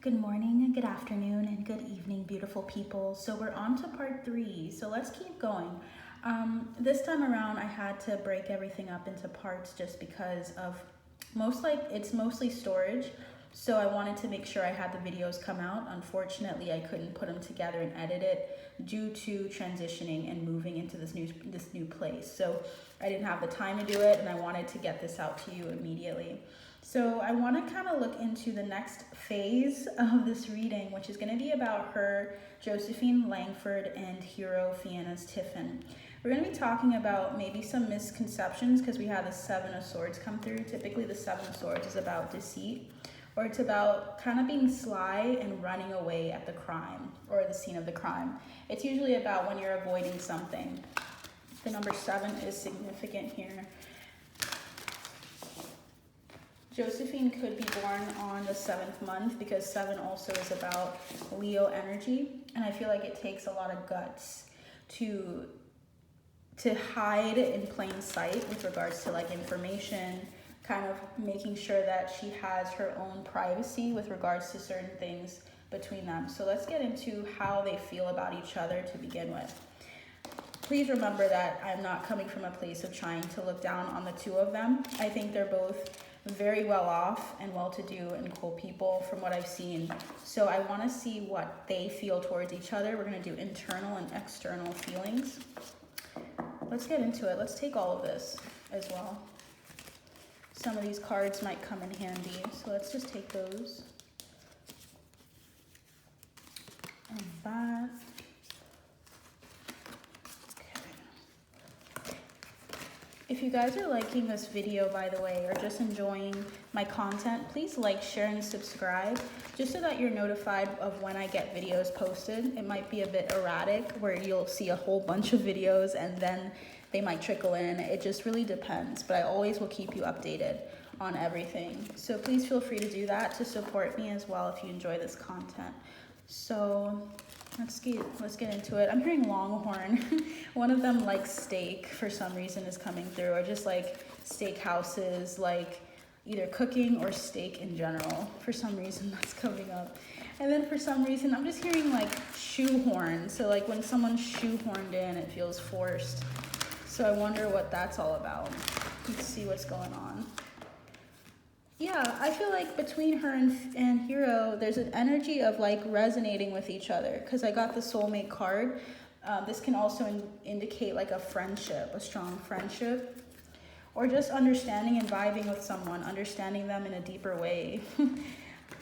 Good morning, good afternoon, and good evening, beautiful people. So we're on to part 3, so let's keep going. This time around, I had to break everything up into parts just because of it's mostly storage. So I wanted to make sure I had the videos come out. Unfortunately, I couldn't put them together and edit it due to transitioning and moving into this new place. So I didn't have the time to do it, and I wanted to get this out to you immediately. So I want to kind of look into the next phase of this reading, which is going to be about her, Josephine Langford, and hero Fianna's Tiffin. We're going to be talking about maybe some misconceptions because we had the 7 of Swords come through. Typically the 7 of Swords is about deceit, or it's about kind of being sly and running away at the crime or the scene of the crime. It's usually about when you're avoiding something. The number 7 is significant here. Josephine could be born on the 7th month because 7 also is about Leo energy. And I feel like it takes a lot of guts to hide in plain sight with regards to like information, kind of making sure that she has her own privacy with regards to certain things between them. So let's get into how they feel about each other to begin with. Please remember that I'm not coming from a place of trying to look down on the two of them. I think they're both very well off and well-to-do and cool people from what I've seen. So I want to see what they feel towards each other. We're going to do internal and external feelings. Let's get into it. Let's take all of this as well. Some of these cards might come in handy, so let's just take those. And that. If you guys are liking this video, by the way, or just enjoying my content, please like, share, and subscribe, just so that you're notified of when I get videos posted. It might be a bit erratic, where you'll see a whole bunch of videos and then they might trickle in. It just really depends, but I always will keep you updated on everything. So please feel free to do that to support me as well if you enjoy this content. So let's get into it. I'm hearing Longhorn. One of them likes steak for some reason is coming through, or just like steakhouses, like either cooking or steak in general. For some reason that's coming up. And then for some reason I'm just hearing like shoehorn. So like when someone's shoehorned in, it feels forced. So I wonder what that's all about. Let's see what's going on. Yeah, I feel like between her and Hero, there's an energy of like resonating with each other, because I got the soulmate card. This can also indicate like a friendship, a strong friendship, or just understanding and vibing with someone, understanding them in a deeper way.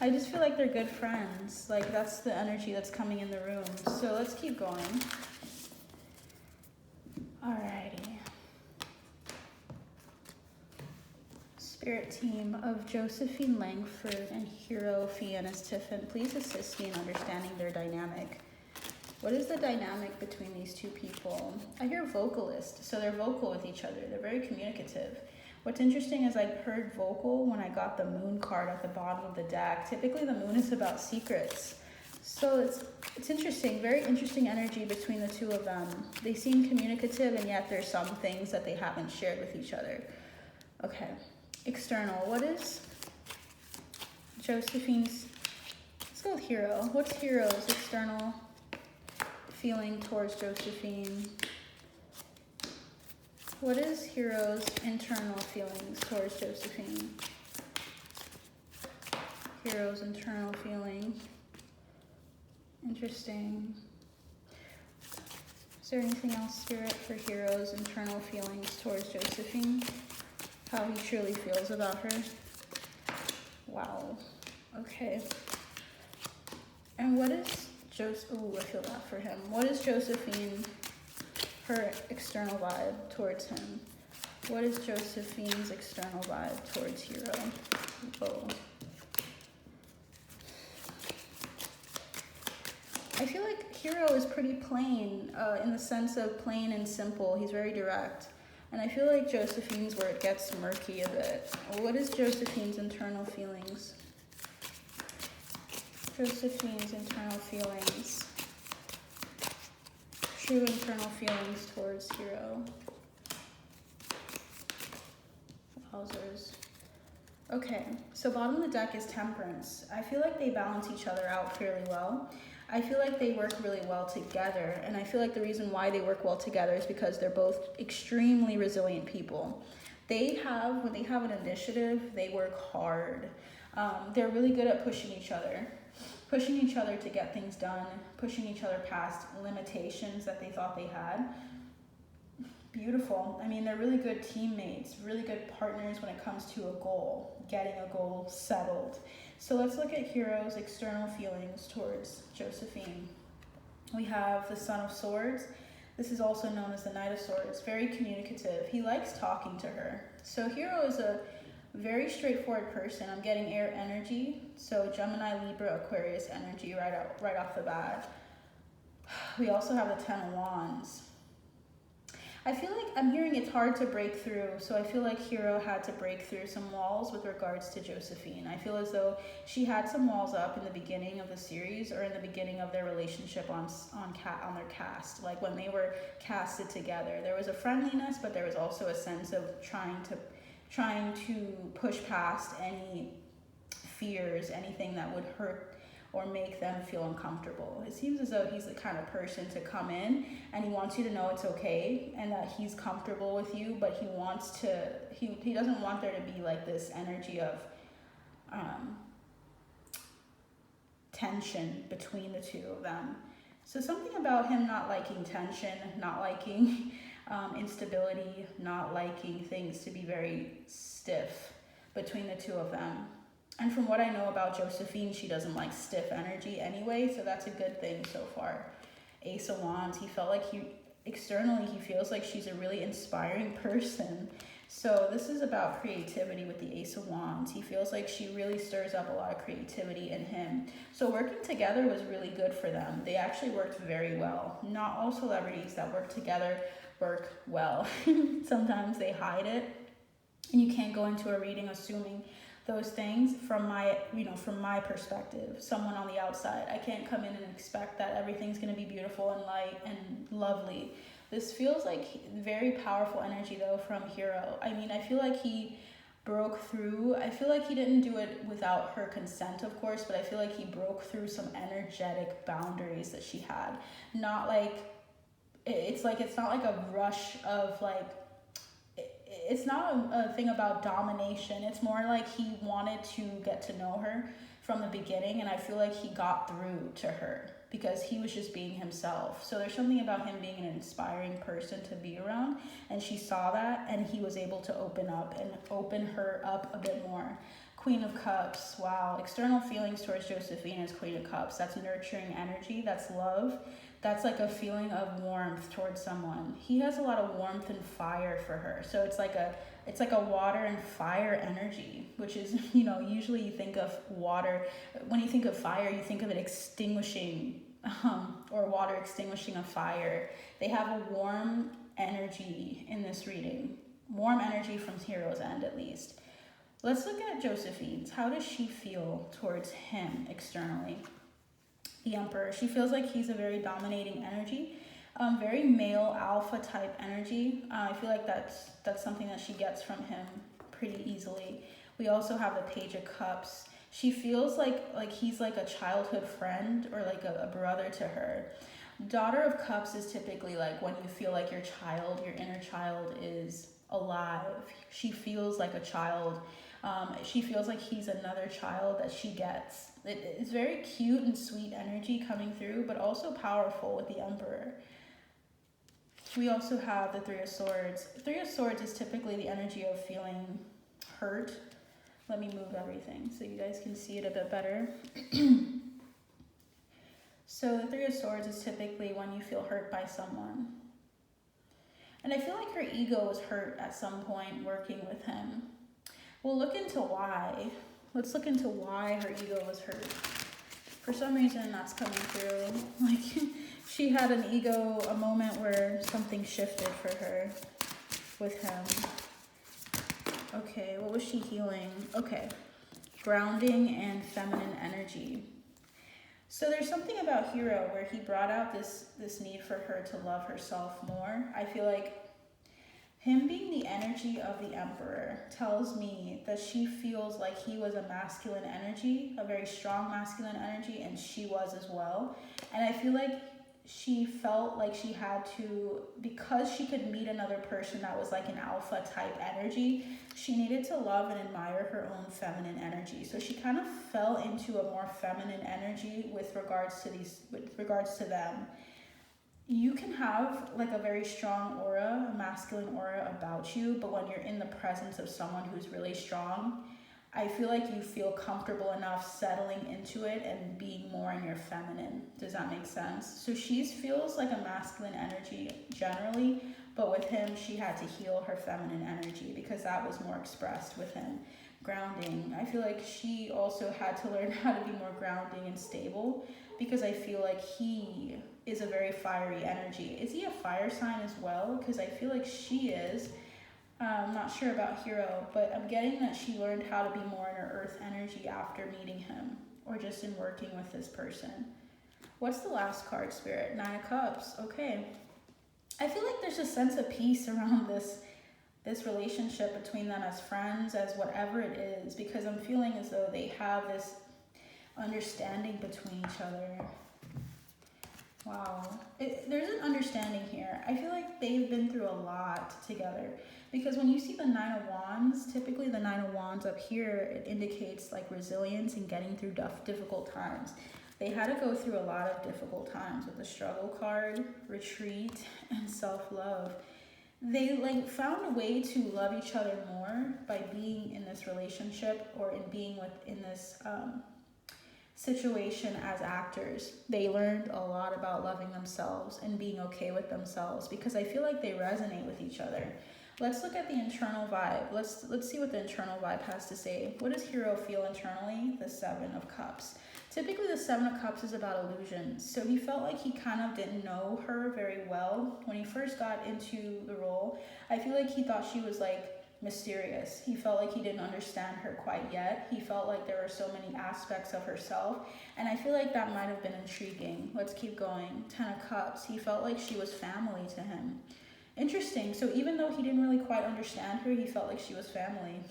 I just feel like they're good friends. Like that's the energy that's coming in the room. So let's keep going. Alrighty. Spirit team of Josephine Langford and hero Fianna's Tiffin, please assist me in understanding their dynamic. What is the dynamic between these two people? I hear vocalist, so they're vocal with each other. They're very communicative. What's interesting is I heard vocal when I got the moon card at the bottom of the deck. Typically the moon is about secrets. So it's interesting, very interesting energy between the two of them. They seem communicative, and yet there's some things that they haven't shared with each other. Okay. External. What is Josephine's? Let's go with hero. What's hero's external feeling towards Josephine? What is hero's internal feelings towards Josephine? Hero's internal feeling. Interesting. Is there anything else, Spirit, for hero's internal feelings towards Josephine? How he truly feels about her. Wow. Okay. And what is I feel that for him. What is Josephine, her external vibe towards him? What is Josephine's external vibe towards hero? Whoa. I feel like hero is pretty plain, in the sense of plain and simple. He's very direct. And I feel like Josephine's where it gets murky a bit. What is Josephine's internal feelings? Josephine's internal feelings. True internal feelings towards hero. Wowzers. Okay, so bottom of the deck is Temperance. I feel like they balance each other out fairly well. I feel like they work really well together, and I feel like the reason why they work well together is because they're both extremely resilient people. When they have an initiative, they work hard. They're really good at pushing each other to get things done, pushing each other past limitations that they thought they had. Beautiful. I mean, they're really good teammates, really good partners when it comes to a goal, getting a goal settled. So let's look at Hero's external feelings towards Josephine. We have the Son of Swords. This is also known as the Knight of Swords. Very communicative. He likes talking to her. So Hero is a very straightforward person. I'm getting air energy. So Gemini, Libra, Aquarius energy right off the bat. We also have the Ten of Wands. I feel like I'm hearing it's hard to break through, so I feel like Hero had to break through some walls with regards to Josephine. I feel as though she had some walls up in the beginning of the series or in the beginning of their relationship on their cast. Like when they were casted together, there was a friendliness, but there was also a sense of trying to push past any fears, anything that would hurt or make them feel uncomfortable. It seems as though he's the kind of person to come in and he wants you to know it's okay and that he's comfortable with you, but he doesn't want there to be like this energy of tension between the two of them. So something about him not liking tension, not liking instability, not liking things to be very stiff between the two of them. And from what I know about Josephine, she doesn't like stiff energy anyway, so that's a good thing so far. Ace of Wands, he felt like externally he feels like she's a really inspiring person. So this is about creativity with the Ace of Wands. He feels like she really stirs up a lot of creativity in him. So working together was really good for them. They actually worked very well. Not all celebrities that work together work well. Sometimes they hide it, and you can't go into a reading assuming those things from my perspective, someone on the outside. I can't come in and expect that everything's going to be beautiful and light and lovely. This feels like very powerful energy though from Hero. I mean, I feel like he broke through. I feel like he didn't do it without her consent, of course, but I feel like he broke through some energetic boundaries that she had. Not like, it's not like a rush of like, it's not a thing about domination. It's more like he wanted to get to know her from the beginning, and I feel like he got through to her because he was just being himself. So there's something about him being an inspiring person to be around, and she saw that, and he was able to open her up a bit more. Queen of Cups, wow. External feelings towards Josephine is Queen of Cups. That's nurturing energy, that's love. That's like a feeling of warmth towards someone. He has a lot of warmth and fire for her. So it's like a water and fire energy, which is, usually you think of water. When you think of fire, you think of it extinguishing, or water extinguishing a fire. They have a warm energy in this reading. Warm energy from Hero's end, at least. Let's look at Josephine's. How does she feel towards him externally? The Emperor. She feels like he's a very dominating energy, very male alpha type energy. I feel like that's something that she gets from him pretty easily. We also have the Page of Cups. She feels like he's like a childhood friend or like a brother to her. Daughter of Cups is typically like when you feel like your inner child is alive. She feels like a child. She feels like he's another child that she gets. It's very cute and sweet energy coming through, but also powerful with the Emperor. We also have the Three of Swords. Three of Swords is typically the energy of feeling hurt. Let me move everything so you guys can see it a bit better. So the Three of Swords is typically when you feel hurt by someone. And I feel like her ego was hurt at some point working with him. We'll look into why. Let's look into why her ego was hurt. For some reason, that's coming through. Like, she had a moment where something shifted for her with him. Okay, what was she healing? Okay, grounding and feminine energy. So there's something about Hero where he brought out this need for her to love herself more. I feel like Him being the energy of the Emperor tells me that she feels like he was a masculine energy, a very strong masculine energy, and she was as well. And I feel like she felt like she had to, because she could meet another person that was like an alpha type energy, she needed to love and admire her own feminine energy. So she kind of fell into a more feminine energy with regards to them. You can have like a very strong aura, a masculine aura about you, but when you're in the presence of someone who's really strong, I feel like you feel comfortable enough settling into it and being more in your feminine. Does that make sense? So she feels like a masculine energy generally, but with him, she had to heal her feminine energy because that was more expressed with him. Grounding. I feel like she also had to learn how to be more grounding and stable because I feel like he is a very fiery energy. Is he a fire sign as well? Because I feel like she is. I'm not sure about Hero, but I'm getting that she learned how to be more in her earth energy after meeting him or just in working with this person. What's the last card, Spirit? 9 of Cups. Okay. I feel like there's a sense of peace around this relationship between them as friends, as whatever it is, because I'm feeling as though they have this understanding between each other. Wow. There's an understanding here. I feel like they've been through a lot together because when you see the 9 of Wands, typically the 9 of Wands up here, it indicates like resilience and getting through difficult times. They had to go through a lot of difficult times with the struggle card, retreat, and self-love. They like found a way to love each other more by being in this relationship or in being in this situation as actors. They learned a lot about loving themselves and being okay with themselves because I feel like they resonate with each other. Let's look at the internal vibe. Let's see what the internal vibe has to say. What does Hero feel internally? The 7 of Cups. Typically the 7 of Cups is about illusions. So he felt like he kind of didn't know her very well when he first got into the role. I feel like he thought she was like mysterious. He felt like he didn't understand her quite yet. He felt like there were so many aspects of herself, and I feel like that might have been intriguing. Let's keep going. 10 of Cups. He felt like she was family to him. Interesting. So even though he didn't really quite understand her, he felt like she was family.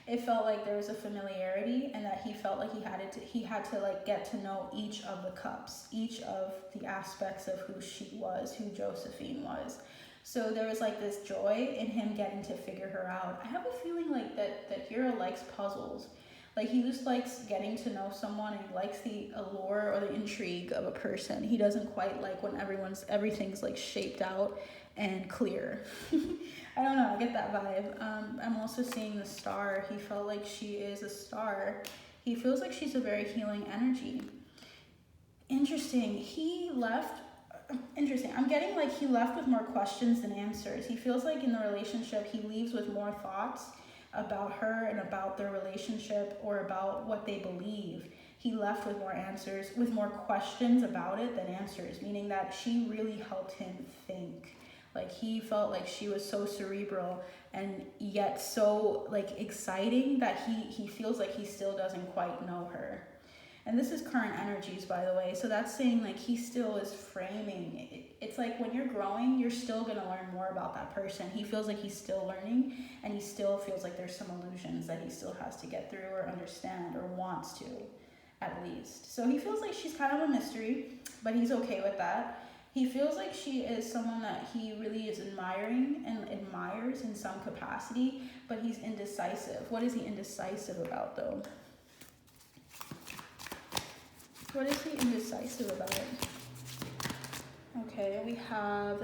It felt like there was a familiarity and that he felt like he had to like get to know each of the cups, each of the aspects of who she was, who Josephine was. So there was like this joy in him getting to figure her out. I have a feeling like that Hero likes puzzles. Like he just likes getting to know someone and he likes the allure or the intrigue of a person. He doesn't quite like when everything's like shaped out and clear. I don't know, I get that vibe. I'm also seeing the Star. He felt like she is a star. He feels like she's a very healing energy. Interesting. I'm getting like he left with more questions than answers. He feels like in the relationship, he leaves with more thoughts about her and about their relationship or about what they believe. He left with more answers, with more questions about it than answers, meaning that she really helped him think. Like he felt like she was so cerebral and yet so like exciting that he feels like he still doesn't quite know her. And this is current energies, by the way. So that's saying like he still is framing. It's like when you're growing, you're still going to learn more about that person. He feels like he's still learning and he still feels like there's some illusions that he still has to get through or understand or wants to at least. So he feels like she's kind of a mystery, but he's okay with that. He feels like she is someone that he really is admiring and admires in some capacity, but he's indecisive. What is he indecisive about though? What is he indecisive about? Okay, we have the